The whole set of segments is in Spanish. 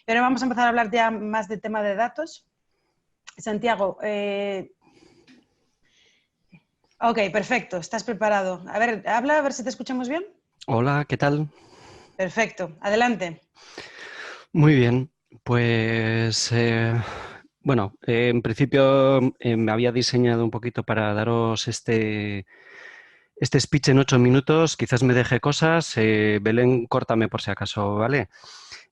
Y ahora vamos a empezar a hablar ya más del tema de datos. Santiago, ok, perfecto, estás preparado. A ver, habla, a ver si te escuchamos bien. Hola, ¿qué tal? Perfecto, adelante. Muy bien, pues bueno, en principio me había diseñado un poquito para daros este speech en 8 minutos, quizás me deje cosas, Belén, córtame por si acaso, ¿vale?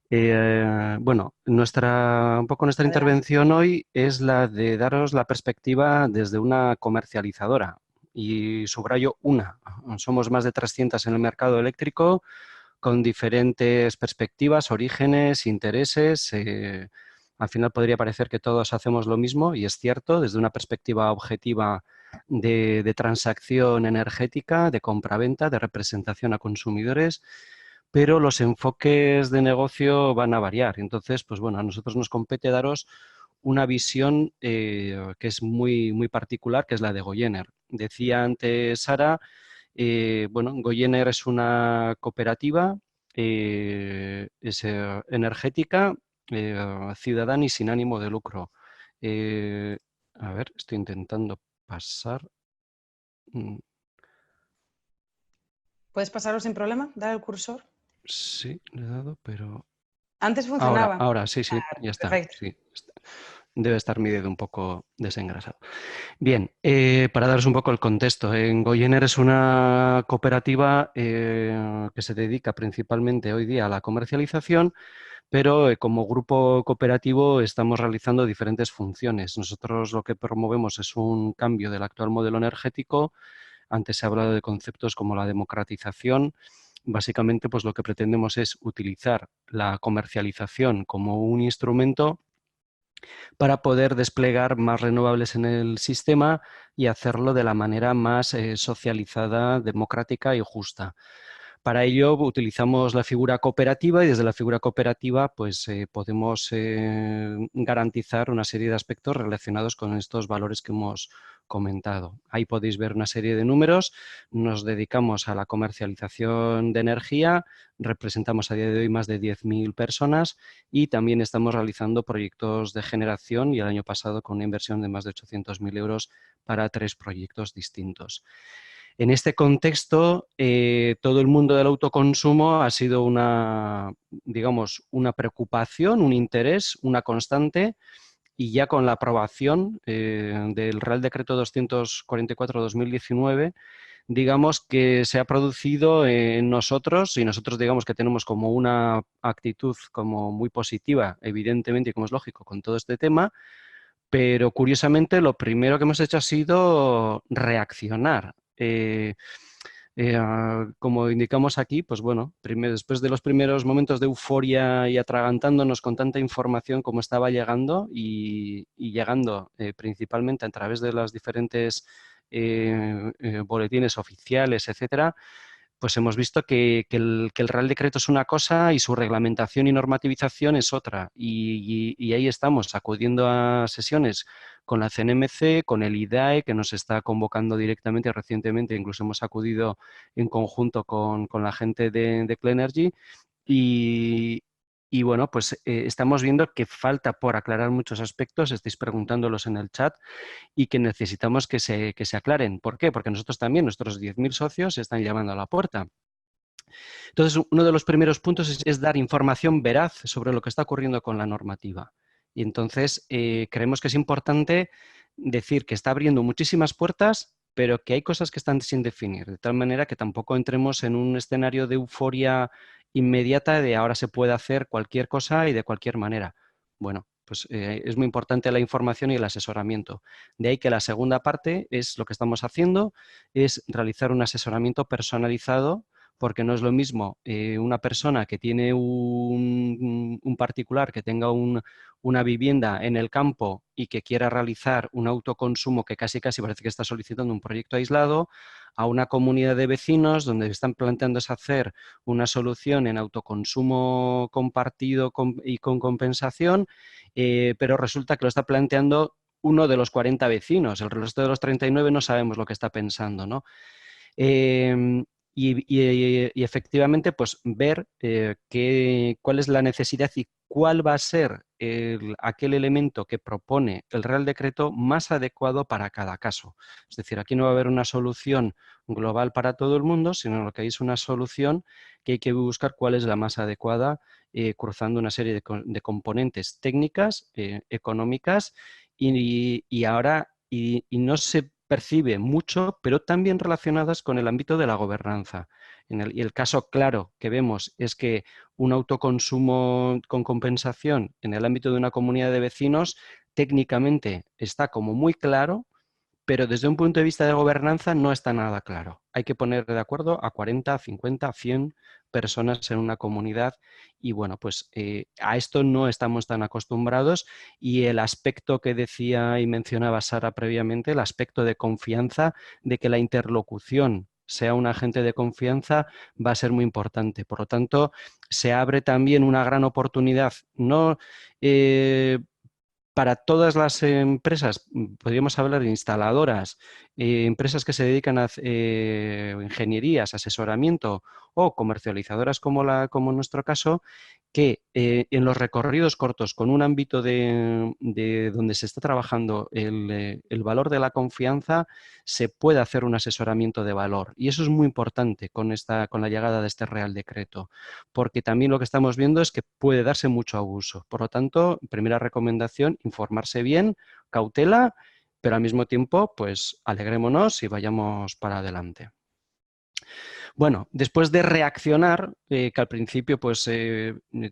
Bueno, un poco nuestra Adelante. intervención hoy es la de daros la perspectiva desde una comercializadora y subrayo una. Somos más de 300 en el mercado eléctrico, con diferentes perspectivas, orígenes, intereses. Al final podría parecer que todos hacemos lo mismo y es cierto, desde una perspectiva objetiva de transacción energética, de compraventa, de representación a consumidores, pero los enfoques de negocio van a variar. Entonces, pues bueno, a nosotros nos compete daros una visión que es muy, muy particular, que es la de Goyener. Decía antes Sara, bueno, Goyener es una cooperativa energética, ciudadana y sin ánimo de lucro. Eh, a ver, estoy intentando pasar. Mm, ¿Puedes pasarlo sin problema? Dar el cursor. Sí, le he dado, pero... Antes Ahora, funcionaba. ahora, sí, sí, Ah, ya está. perfecto. Sí, debe estar mi dedo un poco desengrasado. Bien, para daros un poco el contexto, en Goyener es una cooperativa que se dedica principalmente hoy día a la comercialización, pero como grupo cooperativo estamos realizando diferentes funciones. Nosotros lo que promovemos es un cambio del actual modelo energético. Antes se ha hablado de conceptos como la democratización. Básicamente, pues lo que pretendemos es utilizar la comercialización como un instrumento para poder desplegar más renovables en el sistema y hacerlo de la manera más socializada, democrática y justa. Para ello utilizamos la figura cooperativa y desde la figura cooperativa pues, podemos garantizar una serie de aspectos relacionados con estos valores que hemos comentado. Ahí podéis ver una serie de números. Nos dedicamos a la comercialización de energía, representamos a día de hoy más de 10.000 personas y también estamos realizando proyectos de generación y el año pasado con una inversión de más de 800.000 euros para 3 proyectos distintos. En este contexto, todo el mundo del autoconsumo ha sido una, digamos, una preocupación, un interés, una constante, y ya con la aprobación del Real Decreto 244/2019, digamos que se ha producido en nosotros, y nosotros digamos que tenemos como una actitud como muy positiva, evidentemente, y como es lógico, con todo este tema, pero curiosamente lo primero que hemos hecho ha sido reaccionar. Como indicamos aquí, pues bueno, después de los primeros momentos de euforia y atragantándonos con tanta información como estaba llegando y llegando principalmente a través de las diferentes boletines oficiales, etcétera, pues hemos visto que el Real Decreto es una cosa y su reglamentación y normativización es otra. Y ahí estamos, acudiendo a sesiones con la CNMC, con el IDAE, que nos está convocando directamente recientemente, incluso hemos acudido en conjunto con la gente de Cleanergy. Y, y bueno, pues estamos viendo que falta por aclarar muchos aspectos, estáis preguntándolos en el chat, y que necesitamos que se aclaren. ¿Por qué? Porque nosotros también, nuestros 10.000 socios, se están llamando a la puerta. Entonces, uno de los primeros puntos es dar información veraz sobre lo que está ocurriendo con la normativa. Y entonces, creemos que es importante decir que está abriendo muchísimas puertas, pero que hay cosas que están sin definir, de tal manera que tampoco entremos en un escenario de euforia inmediata de ahora se puede hacer cualquier cosa y de cualquier manera. Bueno, pues es muy importante la información y el asesoramiento. De ahí que la segunda parte es lo que estamos haciendo, es realizar un asesoramiento personalizado, porque no es lo mismo una persona que tiene un particular que tenga una vivienda en el campo y que quiera realizar un autoconsumo que casi parece que está solicitando un proyecto aislado, a una comunidad de vecinos donde están planteándose hacer una solución en autoconsumo compartido y con compensación, pero resulta que lo está planteando uno de los 40 vecinos, el resto de los 39 no sabemos lo que está pensando, ¿no? y efectivamente pues ver cuál es la necesidad y cuál va a ser aquel elemento que propone el Real Decreto más adecuado para cada caso. Es decir, aquí no va a haber una solución global para todo el mundo, sino lo que hay es una solución que hay que buscar cuál es la más adecuada, cruzando una serie de componentes técnicas, económicas y no se percibe mucho, pero también relacionadas con el ámbito de la gobernanza. Y el caso claro que vemos es que un autoconsumo con compensación en el ámbito de una comunidad de vecinos técnicamente está como muy claro, pero desde un punto de vista de gobernanza no está nada claro. Hay que poner de acuerdo a 40, 50, 100 personas en una comunidad y bueno, pues a esto no estamos tan acostumbrados y el aspecto que decía y mencionaba Sara previamente, el aspecto de confianza, de que la interlocución sea un agente de confianza, va a ser muy importante. Por lo tanto, se abre también una gran oportunidad, no para todas las empresas, podríamos hablar de instaladoras, empresas que se dedican a ingenierías, asesoramiento o comercializadoras como en nuestro caso, que en los recorridos cortos con un ámbito de donde se está trabajando el valor de la confianza, se puede hacer un asesoramiento de valor. Y eso es muy importante con la llegada de este Real Decreto, porque también lo que estamos viendo es que puede darse mucho abuso. Por lo tanto, primera recomendación, informarse bien, cautela, pero al mismo tiempo, pues alegrémonos y vayamos para adelante. Bueno, después de reaccionar, que al principio pues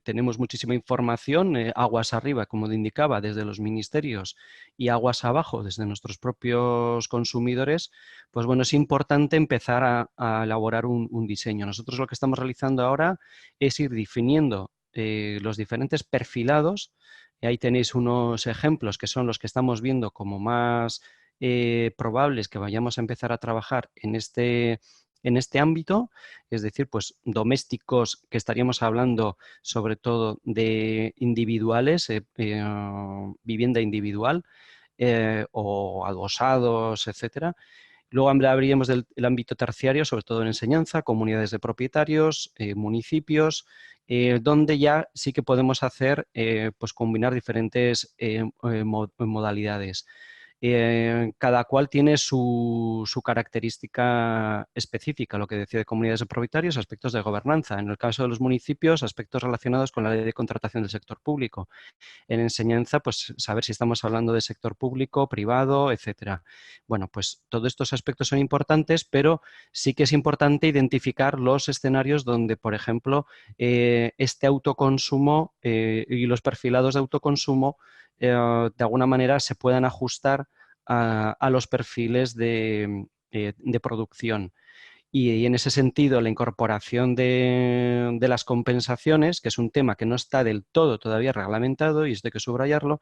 tenemos muchísima información, aguas arriba, como te indicaba, desde los ministerios y aguas abajo, desde nuestros propios consumidores, pues bueno, es importante empezar a elaborar un diseño. Nosotros lo que estamos realizando ahora es ir definiendo los diferentes perfilados. Ahí tenéis unos ejemplos que son los que estamos viendo como más probables que vayamos a empezar a trabajar en este ámbito, es decir, pues domésticos que estaríamos hablando sobre todo de individuales, vivienda individual o adosados, etcétera. Luego hablaríamos del ámbito terciario, sobre todo en enseñanza, comunidades de propietarios, municipios, donde ya sí que podemos hacer, pues combinar diferentes modalidades. Cada cual tiene su característica específica, lo que decía de comunidades de propietarios, aspectos de gobernanza. En el caso de los municipios, aspectos relacionados con la ley de contratación del sector público. En enseñanza, pues saber si estamos hablando de sector público, privado, etcétera. Bueno, pues todos estos aspectos son importantes, pero sí que es importante identificar los escenarios donde, por ejemplo, este autoconsumo y los perfilados de autoconsumo de alguna manera se puedan ajustar a los perfiles de producción. Y en ese sentido, la incorporación de las compensaciones, que es un tema que no está del todo todavía reglamentado y esto hay que subrayarlo,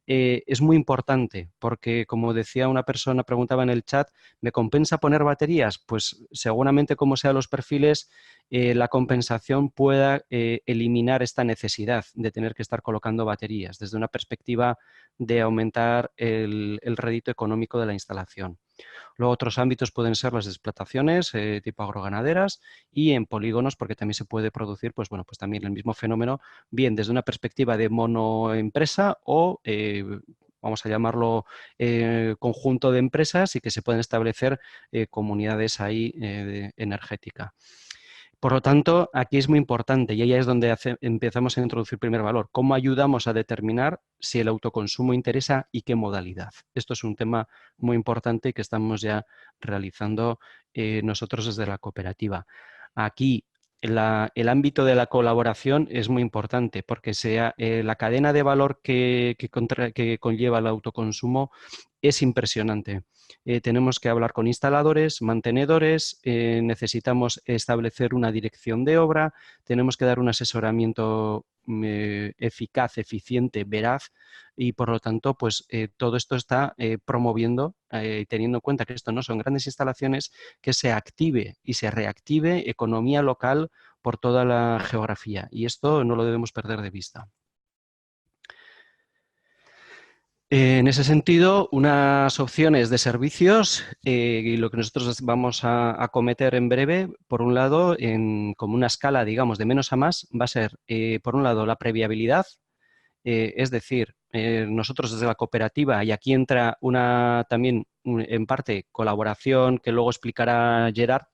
es muy importante porque, como decía una persona, preguntaba en el chat, ¿me compensa poner baterías? Pues seguramente como sean los perfiles, la compensación pueda eliminar esta necesidad de tener que estar colocando baterías desde una perspectiva de aumentar el rédito económico de la instalación. Luego otros ámbitos pueden ser las explotaciones tipo agroganaderas y en polígonos porque también se puede producir pues, bueno, pues también el mismo fenómeno bien desde una perspectiva de monoempresa o vamos a llamarlo conjunto de empresas y que se pueden establecer comunidades ahí energéticas. Por lo tanto, aquí es muy importante y ahí es donde empezamos a introducir primer valor. ¿Cómo ayudamos a determinar si el autoconsumo interesa y qué modalidad? Esto es un tema muy importante y que estamos ya realizando nosotros desde la cooperativa. Aquí el ámbito de la colaboración es muy importante porque la cadena de valor que conlleva el autoconsumo es impresionante. Tenemos que hablar con instaladores, mantenedores, necesitamos establecer una dirección de obra, tenemos que dar un asesoramiento eficaz, eficiente, veraz y por lo tanto pues todo esto está promoviendo, teniendo en cuenta que esto no son grandes instalaciones, que se active y se reactive economía local por toda la geografía y esto no lo debemos perder de vista. En ese sentido, unas opciones de servicios y lo que nosotros vamos a acometer en breve, por un lado, como una escala, digamos, de menos a más, va a ser, por un lado, la previabilidad, es decir, nosotros desde la cooperativa, y aquí entra una también, en parte, colaboración que luego explicará Gerard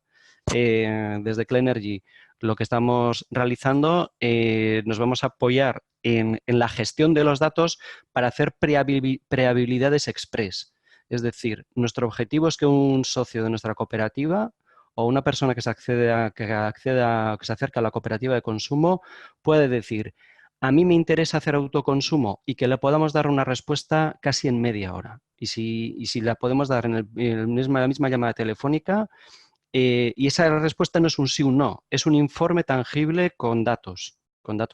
desde Cleanergy, lo que estamos realizando, nos vamos a apoyar en la gestión de los datos para hacer prehabilidades express. Es decir, nuestro objetivo es que un socio de nuestra cooperativa o una persona que que se acerca a la cooperativa de consumo puede decir, a mí me interesa hacer autoconsumo y que le podamos dar una respuesta casi en media hora. Y si la podemos dar en la misma llamada telefónica, y esa respuesta no es un sí o un no, es un informe tangible con datos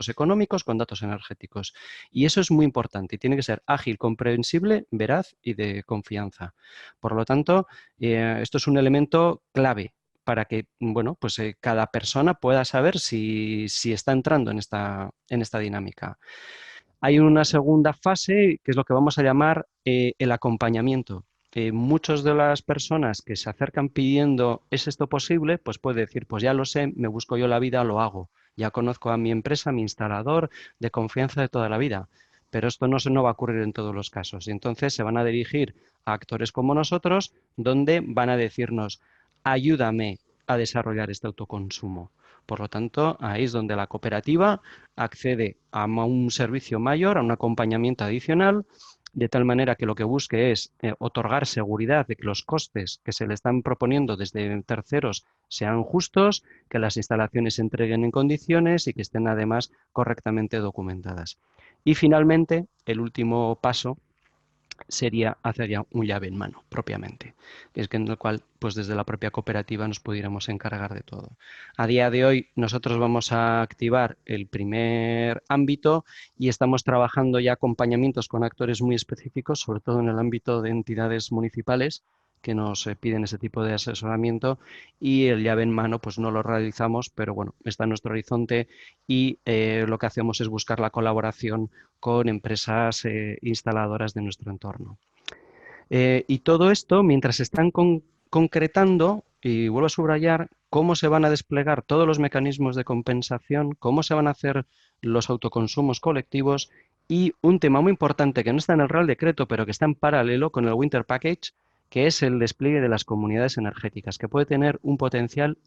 económicos, con datos energéticos. Y eso es muy importante y tiene que ser ágil, comprensible, veraz y de confianza. Por lo tanto, esto es un elemento clave para que, bueno, pues cada persona pueda saber si está entrando en esta dinámica. Hay una segunda fase que es lo que vamos a llamar el acompañamiento. Muchas de las personas que se acercan pidiendo ¿es esto posible? Pues puede decir, pues ya lo sé, me busco yo la vida, lo hago. Ya conozco a mi empresa, a mi instalador de confianza de toda la vida. Pero esto no va a ocurrir en todos los casos. Y entonces se van a dirigir a actores como nosotros, donde van a decirnos, ayúdame a desarrollar este autoconsumo. Por lo tanto, ahí es donde la cooperativa accede a un servicio mayor, a un acompañamiento adicional, de tal manera que lo que busque es otorgar seguridad de que los costes que se le están proponiendo desde terceros sean justos, que las instalaciones se entreguen en condiciones y que estén además correctamente documentadas. Y finalmente, el último paso sería hacer ya un llave en mano, propiamente, que es que en el cual, pues desde la propia cooperativa nos pudiéramos encargar de todo. A día de hoy nosotros vamos a activar el primer ámbito y estamos trabajando ya acompañamientos con actores muy específicos, sobre todo en el ámbito de entidades municipales que nos piden ese tipo de asesoramiento y el llave en mano pues no lo realizamos, pero bueno, está en nuestro horizonte y lo que hacemos es buscar la colaboración con empresas instaladoras de nuestro entorno. Y todo esto, mientras se están concretando, y vuelvo a subrayar, cómo se van a desplegar todos los mecanismos de compensación, cómo se van a hacer los autoconsumos colectivos y un tema muy importante que no está en el Real Decreto, pero que está en paralelo con el Winter Package, que es el despliegue de las comunidades energéticas, que puede tener un potencial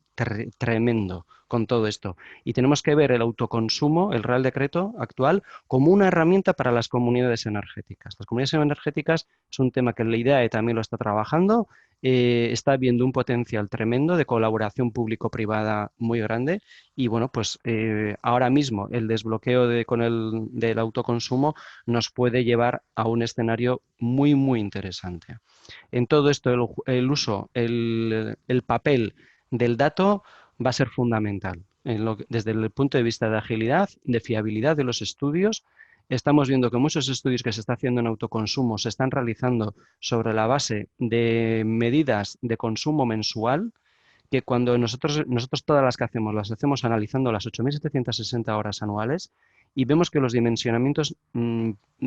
tremendo con todo esto. Y tenemos que ver el autoconsumo, el Real Decreto actual, como una herramienta para las comunidades energéticas. Las comunidades energéticas es un tema que la IDEAE también lo está trabajando, está viendo un potencial tremendo de colaboración público-privada muy grande y bueno, pues ahora mismo el desbloqueo del autoconsumo nos puede llevar a un escenario muy, muy interesante. En todo esto uso, el papel del dato va a ser fundamental. Desde el punto de vista de agilidad, de fiabilidad de los estudios, estamos viendo que muchos estudios que se están haciendo en autoconsumo se están realizando sobre la base de medidas de consumo mensual, que cuando nosotros todas las que hacemos, las hacemos analizando las 8.760 horas anuales y vemos que los dimensionamientos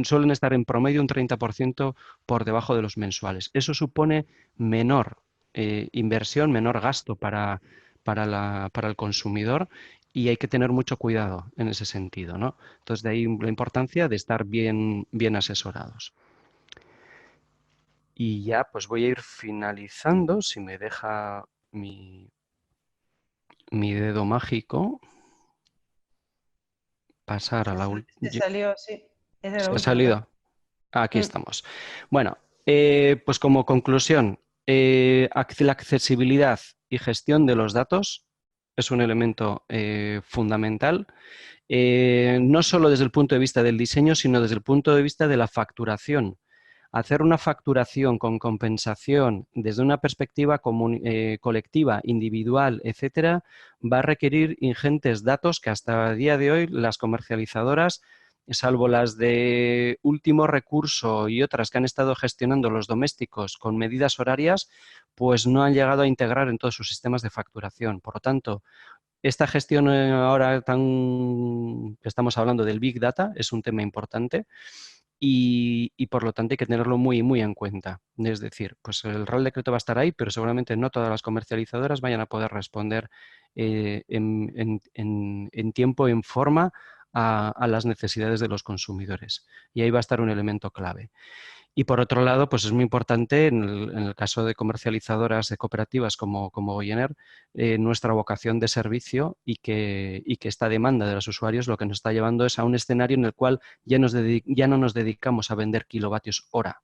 suelen estar en promedio un 30% por debajo de los mensuales. Eso supone menor inversión, menor gasto para el consumidor y hay que tener mucho cuidado en ese sentido, ¿no? Entonces, de ahí la importancia de estar bien asesorados. Y ya, pues voy a ir finalizando, si me deja mi dedo mágico, pasar a la Te última. salió, sí. Es de la ¿Se ha última, claro. salido? Aquí Mm. estamos. Bueno, pues como conclusión, la accesibilidad y gestión de los datos es un elemento fundamental, no solo desde el punto de vista del diseño, sino desde el punto de vista de la facturación. Hacer una facturación con compensación desde una perspectiva colectiva, individual, etcétera, va a requerir ingentes datos que hasta el día de hoy las comercializadoras, salvo las de último recurso y otras que han estado gestionando los domésticos con medidas horarias, pues no han llegado a integrar en todos sus sistemas de facturación. Por lo tanto, esta gestión ahora que estamos hablando del Big Data es un tema importante y por lo tanto hay que tenerlo muy, muy en cuenta. Es decir, pues el Real Decreto va a estar ahí, pero seguramente no todas las comercializadoras vayan a poder responder en tiempo, en forma a las necesidades de los consumidores. Y ahí va a estar un elemento clave. Y por otro lado, pues es muy importante en el caso de comercializadoras de cooperativas como Goyener, nuestra vocación de servicio y que esta demanda de los usuarios lo que nos está llevando es a un escenario en el cual ya no nos dedicamos a vender kilovatios hora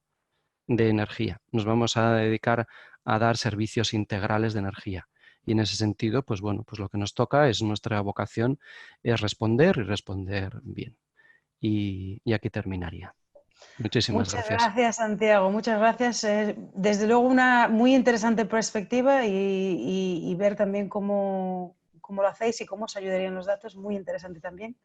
de energía, nos vamos a dedicar a dar servicios integrales de energía. Y en ese sentido, pues bueno, pues lo que nos toca es nuestra vocación es responder y responder bien. Y aquí terminaría. Muchísimas Muchas gracias. gracias, Santiago. Muchas gracias. Desde luego una muy interesante perspectiva y ver también cómo lo hacéis y cómo os ayudarían los datos. Muy interesante también.